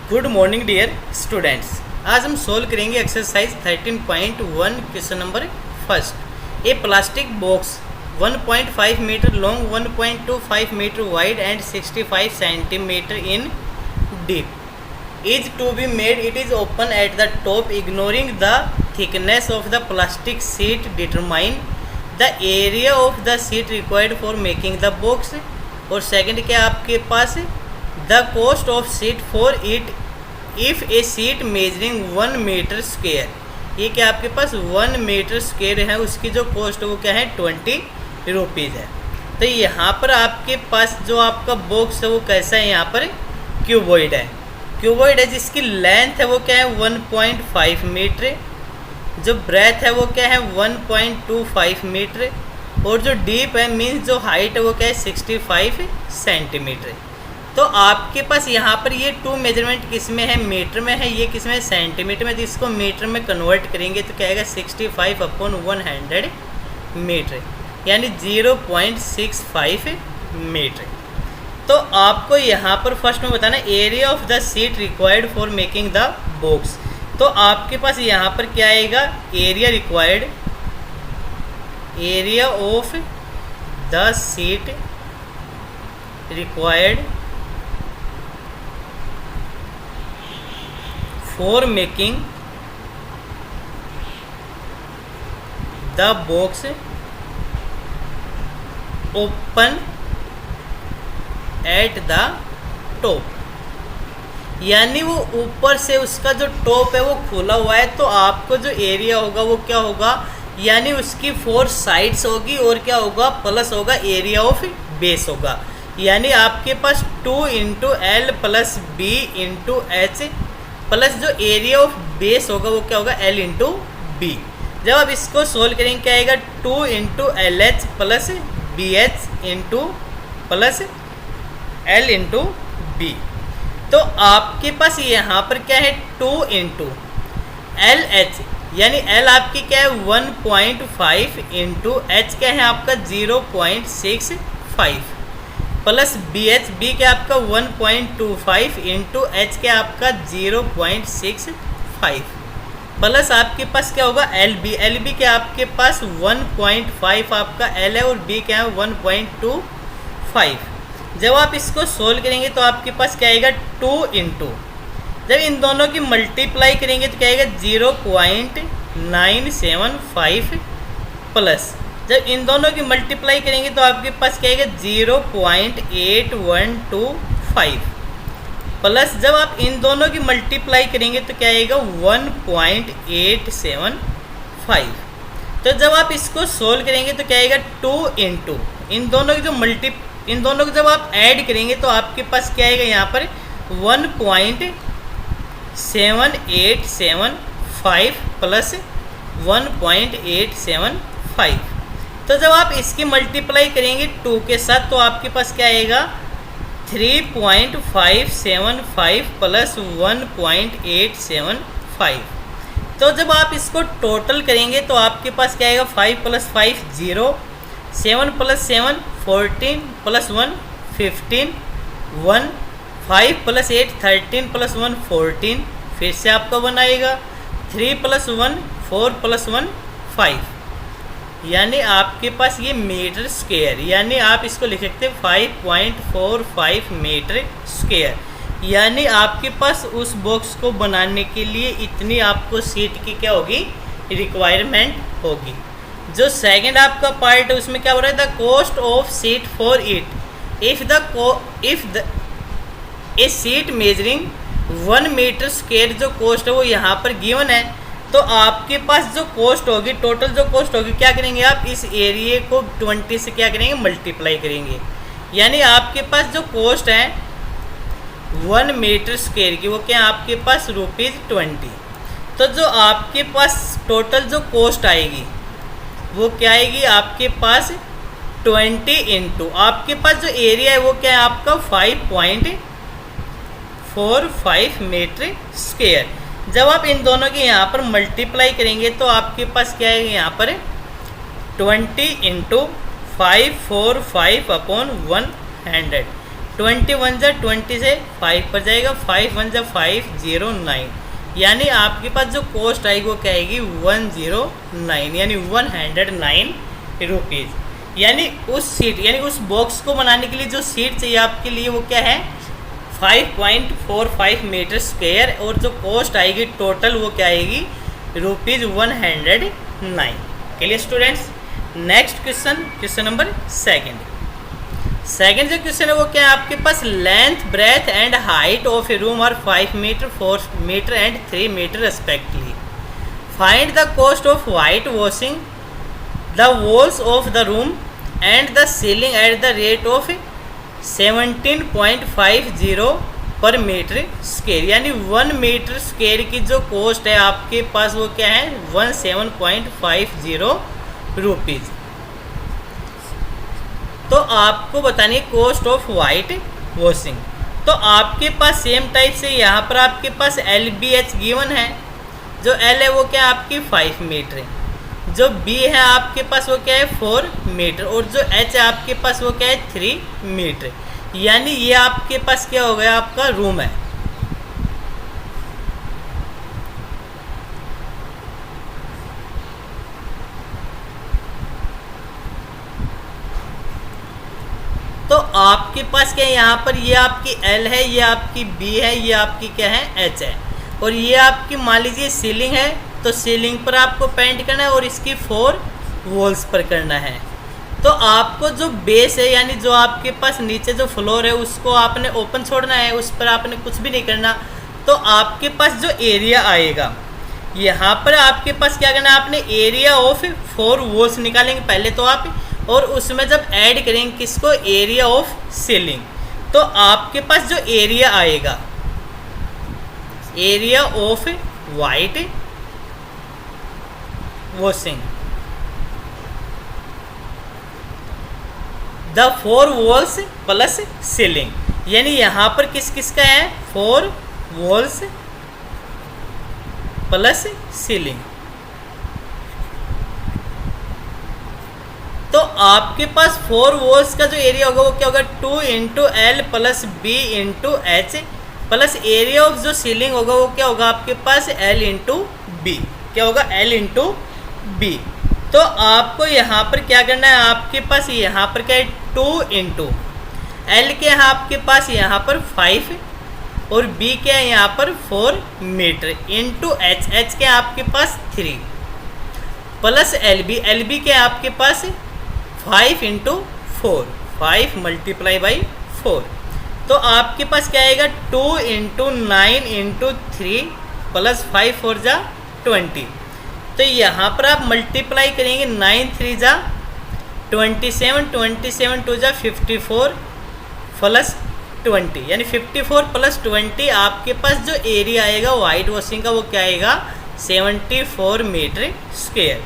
Good morning dear students. आज हम solve करेंगे exercise 13.1 question number first. A plastic box 1.5 metre long, 1.25 metre wide and 65 centimetre in deep is to be made. It is open at the top. Ignoring the thickness of the plastic sheet, determine the area of the sheet required for making the box. और second क्या आपके पास the cost of sheet for it if a sheet measuring 1 metre square. ये क्या आपके पास 1 metre square है, उसकी जो कॉस्ट वो क्या है 20 रुपीज़ है. तो यहाँ पर आपके पास जो आपका बॉक्स है वो कैसा है, यहाँ पर क्यूबॉइड है. क्यूबॉइड है जिसकी लेंथ है वो क्या है 1.5 मीटर, जो ब्रेथ है वो क्या है 1.25 मीटर, और जो डीप है मीन्स जो हाइट है वो क्या है 65 सेंटीमीटर. तो आपके पास यहाँ पर ये 2 मेजरमेंट किस में है, मीटर में है, ये किस में है सेंटीमीटर में. तो इसको मीटर में कन्वर्ट करेंगे तो क्या आएगा 65/100 मीटर, यानी 0.65 मीटर. तो आपको यहाँ पर फर्स्ट में बताना area of the sheet required for making the box. तो आपके पास यहाँ पर क्या आएगा area required, area of the sheet required for making the box open at the top. यानी वो ऊपर से उसका जो टॉप है वो खुला हुआ है, तो आपको जो एरिया होगा वो क्या होगा, यानी उसकी 4 साइड्स होगी और क्या होगा प्लस होगा एरिया ऑफ बेस होगा. यानी आपके पास 2 × L + B × H प्लस जो एरिया ऑफ बेस होगा वो क्या होगा L × B. जब आप इसको सोल्व करेंगे क्या आएगा 2 × LH + BH plus L × B. तो आपके पास यहाँ पर क्या है 2 × LH, यानी L आपकी क्या है 1.5 × H क्या है आपका 0.65 प्लस BH, B क्या आपका 1.25 × H क्या आपका 0.65 प्लस आपके पास क्या होगा LB. LB क्या आपके पास 1.5 आपका L है और B क्या है 1.25. जब आप इसको सोल्व करेंगे तो आपके पास क्या आएगा 2 × जब इन दोनों की मल्टीप्लाई करेंगे तो क्या आएगा 0.975 प्लस जब इन दोनों की मल्टीप्लाई करेंगे तो आपके पास क्या आएगा 0.8125 प्लस जब आप इन दोनों की मल्टीप्लाई करेंगे तो क्या आएगा 1.875. तो जब आप इसको सोल्व करेंगे तो क्या आएगा 2 × इन दोनों को जब आप ऐड करेंगे तो आपके पास क्या आएगा यहाँ पर 1.7875 प्लस 1.875. तो जब आप इसकी मल्टीप्लाई करेंगे 2 के साथ तो आपके पास क्या आएगा 3.575 प्लस 1.875. तो जब आप इसको टोटल करेंगे तो आपके पास क्या आएगा 5 + 5 0, 7 + 7 14 + 1 15 1, 5 + 8 13 + 1 14, फिर से आपका 1 आएगा 3 + 1 4 + 1 5. यानी आपके पास ये मीटर स्क्वायर, यानी आप इसको लिख सकते हैं 5.45 मीटर स्क्वायर. यानी आपके पास उस बॉक्स को बनाने के लिए इतनी आपको शीट की क्या होगी रिक्वायरमेंट होगी. जो सेकंड आपका पार्ट है उसमें क्या हो रहा है the cost of sheet for it if a sheet measuring 1 metre square जो कॉस्ट है वो यहाँ पर गिवन है. तो आपके पास जो कॉस्ट होगी, टोटल जो कॉस्ट होगी क्या करेंगे आप इस एरिया को 20 से क्या करेंगे मल्टीप्लाई करेंगे. यानी आपके पास जो कॉस्ट है 1 मीटर स्क्वायर की वो क्या आपके पास ₹20. तो जो आपके पास टोटल जो कॉस्ट आएगी वो क्या आएगी आपके पास 20 × आपके पास जो एरिया है वो क्या है आपका 5.45 मीटर स्क्वायर. जब आप इन दोनों की यहाँ पर मल्टीप्लाई करेंगे तो आपके पास क्या आएगा यहाँ पर 20 × 545/100 21 जा 20 से 5 पर जाएगा, 5 1 जा 509, यानी आपके पास जो कॉस्ट आएगी वो क्या आएगी 109, यानी 109 रुपीज़। यानी उस सीट यानी उस बॉक्स को बनाने के लिए जो सीट चाहिए आपके लिए वो क्या है 5.45 मीटर स्क्वायर, और जो कॉस्ट आएगी टोटल वो क्या आएगी ₹109। चलिए students, next question number second जो क्वेश्चन है वो क्या है आपके पास, length breadth and height of a room are 5 metre 4 metre and 3 metre respectively. Find the cost of white washing the walls of the room and the ceiling at the rate of 17.50 per metre square, यानी 1 metre square की जो cost है आपके पास वो क्या है 17.50 rupees. तो आपको बतानी है कॉस्ट ऑफ वाइट वॉशिंग। तो आपके पास सेम टाइप से यहाँ पर आपके पास LBH गिवन है, जो L है वो क्या है आपकी 5 मीटर है, जो B है आपके पास वो क्या है 4 मीटर, और जो H है आपके पास वो क्या है 3 मीटर, यानी ये आपके पास क्या हो गया आपका रूम है। तो आपके पास क्या है यहाँ पर, ये आपकी L है, ये आपकी B है, ये आपकी क्या है H है, और ये आपकी मान लीजिए सीलिंग है, तो सीलिंग पर आपको पेंट करना है और इसकी 4 वॉल्स पर करना है। तो आपको जो बेस है यानी जो आपके पास नीचे जो फ्लोर है उसको आपने ओपन छोड़ना है, उस पर आपने कुछ भी नहीं करना। तो आपके पास जो एरिया आएगा यहाँ पर आपके पास क्या करना है, आपने एरिया ऑफ 4 वॉल्स निकालेंगे पहले तो आप, और उसमें जब ऐड करेंगे किसको एरिया ऑफ सीलिंग, तो आपके पास जो एरिया आएगा area of white washing the 4 walls plus ceiling, यानी यहाँ पर किस किस का है 4 वॉल्स प्लस सीलिंग। तो आपके पास 4 वॉल्स का जो एरिया होगा वो क्या होगा 2 into L plus B into H, plus area of जो सीलिंग होगा वो क्या होगा आपके पास एल इंटू बी, क्या होगा एल इंटू बी। तो आपको यहाँ पर क्या करना है, आपके पास यहाँ पर क्या है 2 इंटू एल के यहाँ आपके पास यहाँ पर 5 और बी के है यहाँ पर 4 मीटर इंटू एच, एच के आपके पास 3 प्लस एल बी के आपके पास 5 इंटू 4, 5 मल्टीप्लाई बाई 4। तो आपके पास क्या आएगा 2 इंटू 9 इंटू 3 प्लस 5 4 जा 20। तो यहाँ पर आप मल्टीप्लाई करेंगे 9 3 जा 27, 27 2 जा 54 प्लस 20, यानी 54 प्लस 20 आपके पास जो एरिया आएगा वाइट वॉशिंग का वो क्या आएगा 74 मीटर स्क्वायर,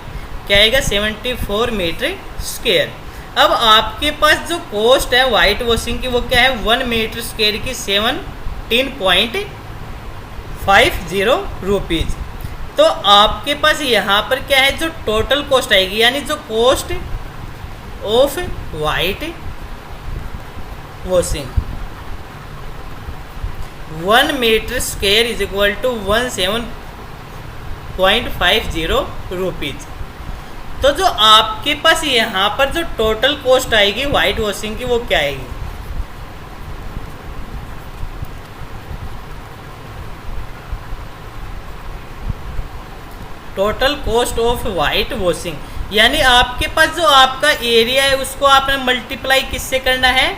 क्या आएगा 74 मीटर स्क्वायर। अब आपके पास जो कॉस्ट है वाइट वॉशिंग की वो क्या है 1 मीटर स्क्वायर की 17.50 रुपीज़। तो आपके पास यहाँ पर क्या है जो टोटल कॉस्ट आएगी, यानी जो cost of white washing 1 metre square is equal to 17.50 rupees. तो जो आपके पास यहाँ पर जो टोटल कॉस्ट आएगी वाइट वॉशिंग की वो क्या आएगी, total cost of white washing, यानी आपके पास जो आपका एरिया है उसको आपने मल्टीप्लाई किससे करना है,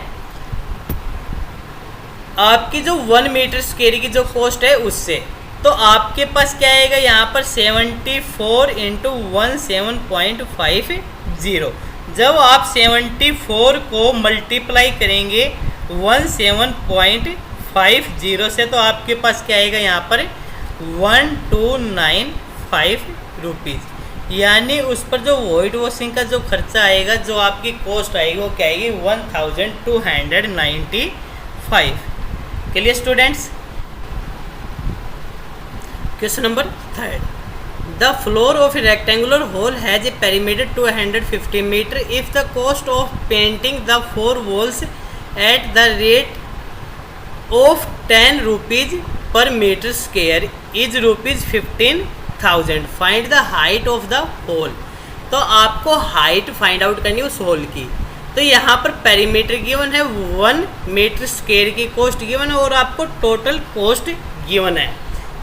आपकी जो 1 मीटर स्क्वायर की जो कॉस्ट है उससे। तो आपके पास क्या आएगा यहाँ पर 74 इंटू 17.50। जब आप 74 को मल्टीप्लाई करेंगे 17.50 से तो आपके पास क्या आएगा यहाँ पर 1295 रुपीज़, यानी उस पर जो वाइट वॉशिंग का जो खर्चा आएगा जो आपकी कॉस्ट आएगी वो क्या आएगी 1295। Clear students. Question number 3, the floor of a rectangular hall has a perimeter 250 metre if the cost of painting the 4 walls at the rate of 10 rupees per metre square is rupees 15,000, find the height of the hall. तो आपको height find out करनी है उस whole की। तो यहाँ पर perimeter given है, 1 मीटर स्क्वायर की कॉस्ट गिवन है और आपको टोटल कॉस्ट गिवन है।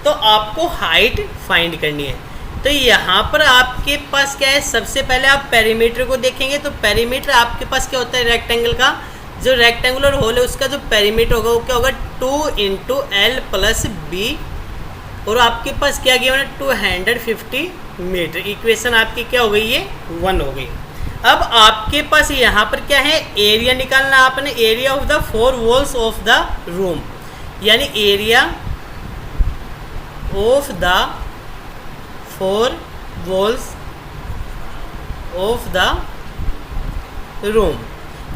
तो आपको हाइट फाइंड करनी है। तो यहाँ पर आपके पास क्या है, सबसे पहले आप पेरीमीटर को देखेंगे। तो पेरीमीटर आपके पास क्या होता है, रेक्टेंगल का जो रेक्टेंगुलर होल है उसका जो पेरीमीटर होगा वो क्या होगा, 2 × L + B, और आपके पास क्या गिवन है 250 मीटर। इक्वेशन आपकी क्या हो गई, ये 1 हो गई। अब आपके पास यहाँ पर क्या है, एरिया निकालना आपने, area of the 4 walls of the room, यानी area of the 4 walls of the room.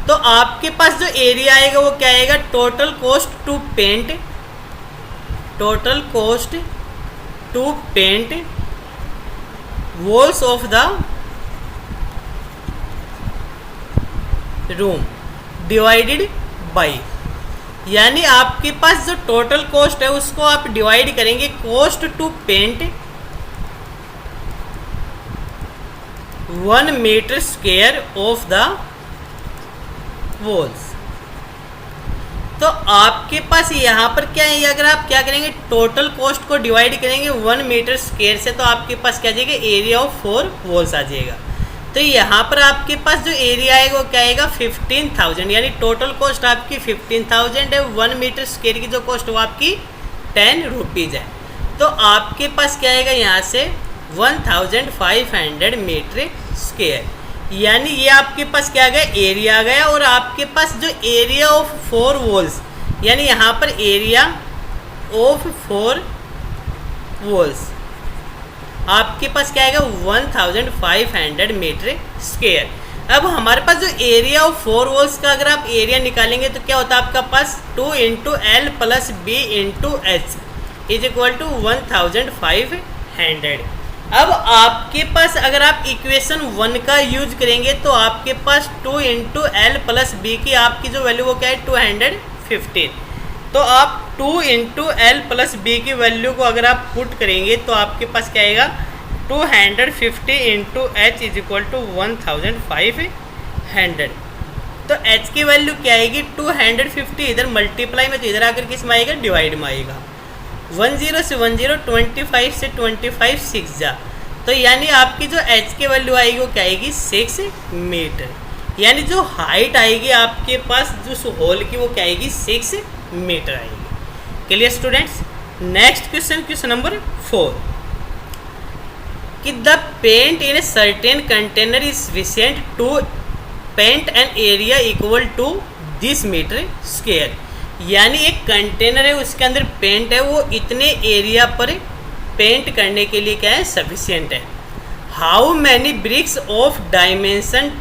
तो आपके पास जो एरिया आएगा वो क्या आएगा, total cost to paint, total cost to paint walls of the room divided by, यानी आपके पास जो टोटल कॉस्ट है उसको आप डिवाइड करेंगे cost to paint 1 metre square of the walls. तो आपके पास यहाँ पर क्या है, अगर आप क्या करेंगे, टोटल कॉस्ट को डिवाइड करेंगे 1 मीटर स्क्वायर से, तो आपके पास क्या आ जाएगा, एरिया ऑफ 4 वॉल्स आ जाएगा। तो यहाँ पर आपके पास जो एरिया आएगा वो क्या आएगा, 15,000, यानी टोटल कॉस्ट आपकी 15,000 है। 1 मीटर स्क्वायर की जो कॉस्ट वो आपकी 10 रुपीज़ है। तो आपके पास क्या आएगा, यहाँ से 1500 मीटर स्क्वायर, यानी ये आपके पास क्या आ गया, एरिया आ गया। और आपके पास जो एरिया ऑफ 4 वॉल्स, यानी यहाँ पर एरिया ऑफ 4 वॉल्स आपके पास क्या आएगा, 1500 मीटर स्क्वायर। अब हमारे पास जो एरिया ऑफ 4 वॉल्स का अगर आप एरिया निकालेंगे तो क्या होता है आपका पास, 2 × L + B × H is equal to 1500। अब आपके पास अगर आप इक्वेशन 1 का यूज करेंगे तो आपके पास 2 × L + B की आपकी जो वैल्यू वो क्या है, 250। तो आप 2 × L + B की वैल्यू को अगर आप पुट करेंगे तो आपके पास क्या आएगा, 250 × H इज इक्वल टू 1500। तो H की वैल्यू क्या आएगी, 250, इधर मल्टीप्लाई में, तो इधर आकर किस में आएगा, डिवाइड में आएगा। 10 से 10, 25 से 25 6 जा, तो यानी आपकी जो H की वैल्यू आएगी वो क्या आएगी, 6 मीटर। यानी जो हाइट आएगी आपके पास जो होल की वो क्या आएगी, 6 मीटर आएगी। Clear students. Next question, question number 4, कि the paint in a certain container is sufficient to paint an area equal to this metre square, यानी एक कंटेनर है उसके अंदर पेंट है, वो इतने एरिया पर पेंट करने के लिए क्या है, सफिशिएंट है। How many bricks of dimension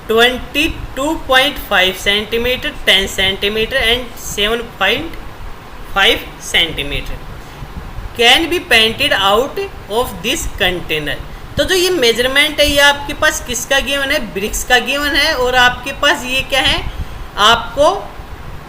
22.5 centimetre, 10 centimetre and 7.5 centimetre can be painted out of this container. तो जो ये मेजरमेंट है ये आपके पास किसका गिवन है, ब्रिक्स का गिवन है। और आपके पास ये क्या है,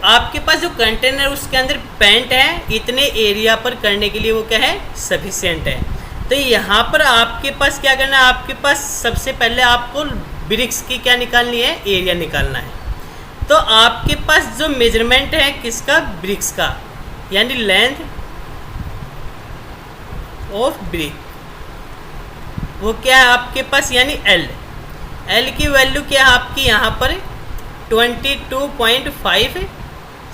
आपके पास जो कंटेनर उसके अंदर पेंट है इतने एरिया पर करने के लिए वो क्या है, सफिशिएंट है। तो यहाँ पर आपके पास क्या करना है, आपके पास सबसे पहले आपको ब्रिक्स की क्या निकालनी है, एरिया निकालना है। तो आपके पास जो मेजरमेंट है किसका, ब्रिक्स का, यानी लेंथ ऑफ ब्रिक वो क्या है आपके पास, यानी L की वैल्यू क्या है आपकी यहाँ पर 22.5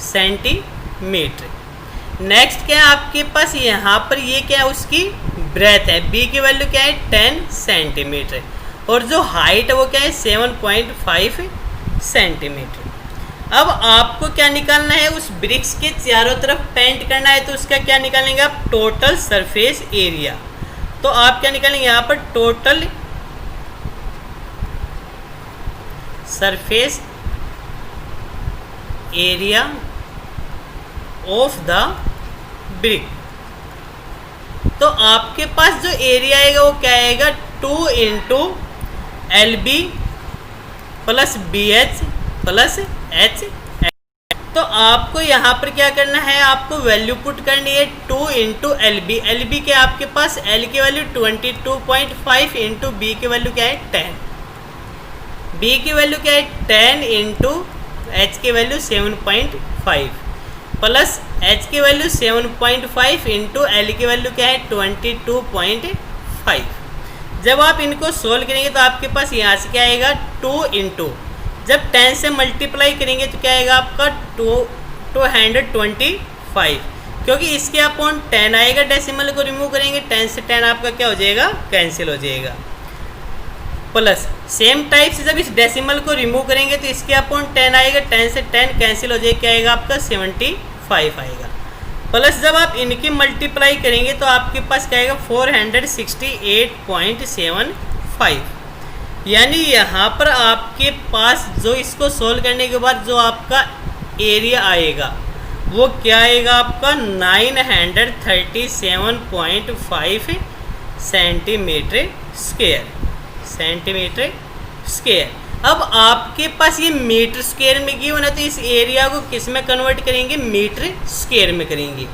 सेंटीमीटर। नेक्स्ट क्या है आपके पास, यहाँ पर ये क्या है उसकी ब्रेथ है, B की वैल्यू क्या है 10 सेंटीमीटर, और जो हाइट है वो क्या है 7.5 सेंटीमीटर। अब आपको क्या निकालना है, उस ब्रिक्स के चारों तरफ पेंट करना है, तो उसका क्या निकालेंगे आप, टोटल सरफेस एरिया। तो आप क्या निकालेंगे यहाँ पर, total surface area of the brick. तो आपके पास जो एरिया आएगा वो क्या आएगा, 2 × LB + BH + H, तो आपको यहाँ पर क्या करना है, आपको वैल्यू पुट करनी है 2 into L B. L B के आपके पास एल की वैल्यू 22.5 इंटू बी की वैल्यू क्या है 10, बी की वैल्यू क्या है 10 इंटू एच की वैल्यू 7.5 प्लस एच की वैल्यू 7.5 इंटू एल की वैल्यू क्या है 22.5। जब आप इनको सोल्व करेंगे तो आपके पास यहाँ से क्या आएगा 2 इंटू, जब 10 से मल्टीप्लाई करेंगे तो क्या आएगा आपका 225, क्योंकि इसके अपॉन 10 आएगा, डेसिमल को रिमूव करेंगे 10 से 10 आपका क्या हो जाएगा कैंसिल हो जाएगा। प्लस सेम टाइप से जब इस डेसिमल को रिमूव करेंगे तो इसके अपॉन 10 आएगा, 10 से 10 कैंसिल हो जाएगा, क्या आएगा आपका 75 आएगा। प्लस जब आप इनकी मल्टीप्लाई करेंगे तो आपके पास क्या आएगा 468.75, यानी यहाँ पर आपके पास जो इसको सोल्व करने के बाद जो आपका एरिया आएगा वो क्या आएगा आपका 937.5 सेंटीमीटर स्क्वायर। अब आपके पास ये मीटर स्क्वायर में गिवन है तो इस एरिया को किस में कन्वर्ट करेंगे, मीटर स्क्वायर में करेंगे।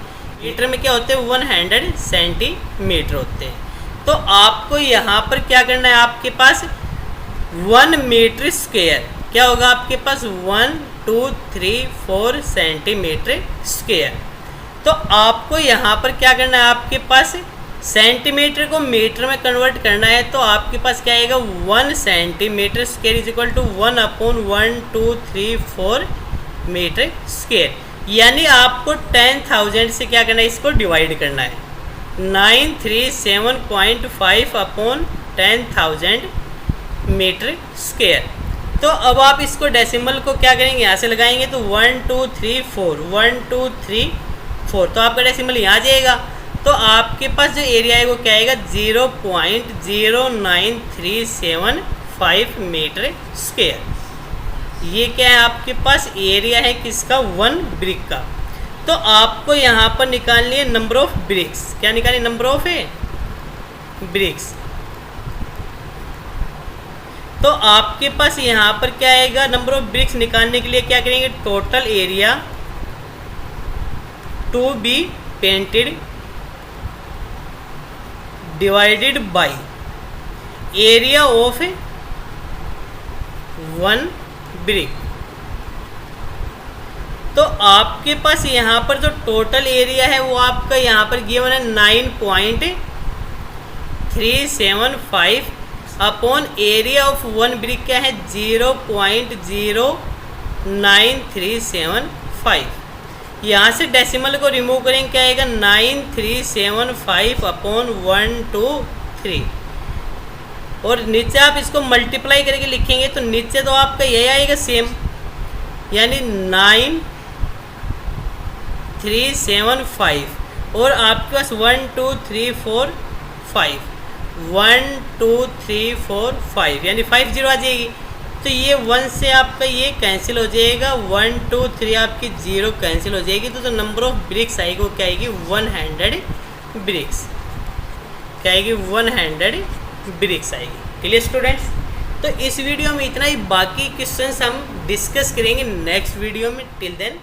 मीटर में क्या होते हैं 100 सेंटीमीटर होते हैं। तो आपको यहाँ पर क्या करना है, आपके पास 1 मीटर स्क्वायर क्या होगा आपके पास 1 2 3 4 सेंटीमीटर स्क्वायर। तो आपको यहाँ पर क्या करना है, आपके पास सेंटीमीटर को मीटर में कन्वर्ट करना है तो आपके पास क्या आएगा 1 centimetre square is equal to 1/1, 2, 3, 4 metre square. यानी आपको 10,000 से क्या करना है, इसको डिवाइड करना है 937.5/10,000 मीटर स्क्वायर। तो अब आप इसको डेसिमल को क्या करेंगे, यहाँ से लगाएंगे तो 1 2 3 4 1 2 3 4, तो आपका डेसिमल यहाँ जाएगा। तो आपके पास जो एरिया है वो क्या आएगा 0.09375 मीटर स्क्वायर। ये क्या है आपके पास एरिया है किसका 1 ब्रिक का। तो आपको यहाँ पर निकालनी है नंबर ऑफ ब्रिक्स। क्या निकालनी, नंबर ऑफ है ब्रिक्स। तो आपके पास यहाँ पर क्या आएगा, नंबर ऑफ ब्रिक्स निकालने के लिए क्या करेंगे, total area to be painted divided by area of 1 brick. तो आपके पास यहाँ पर जो टोटल एरिया है वो आपका यहाँ पर गिवन है 9.375 अपॉन एरिया ऑफ 1 ब्रिक क्या है 0.09375। यहाँ से डेसिमल को रिमूव करेंगे क्या आएगा 9375 अपॉन 123, और नीचे आप इसको मल्टीप्लाई करके लिखेंगे तो नीचे तो आपका यही आएगा सेम, यानी 9375 और आपके पास 1 2 3 4 5 1 2 3 4 5 यानी 50 आ जाएगी। तो ये 1 से आपका ये कैंसिल हो जाएगा, 1 2 3 आपकी 0 कैंसिल हो जाएगी। तो जो नंबर ऑफ ब्रिक्स आएगी वो क्या आएगी 100 ब्रिक्स, क्या आएगी 100 ब्रिक्स आएगी। क्लियर स्टूडेंट्स, तो इस वीडियो में इतना ही, बाकी क्वेश्चंस हम डिस्कस करेंगे नेक्स्ट वीडियो में। Till then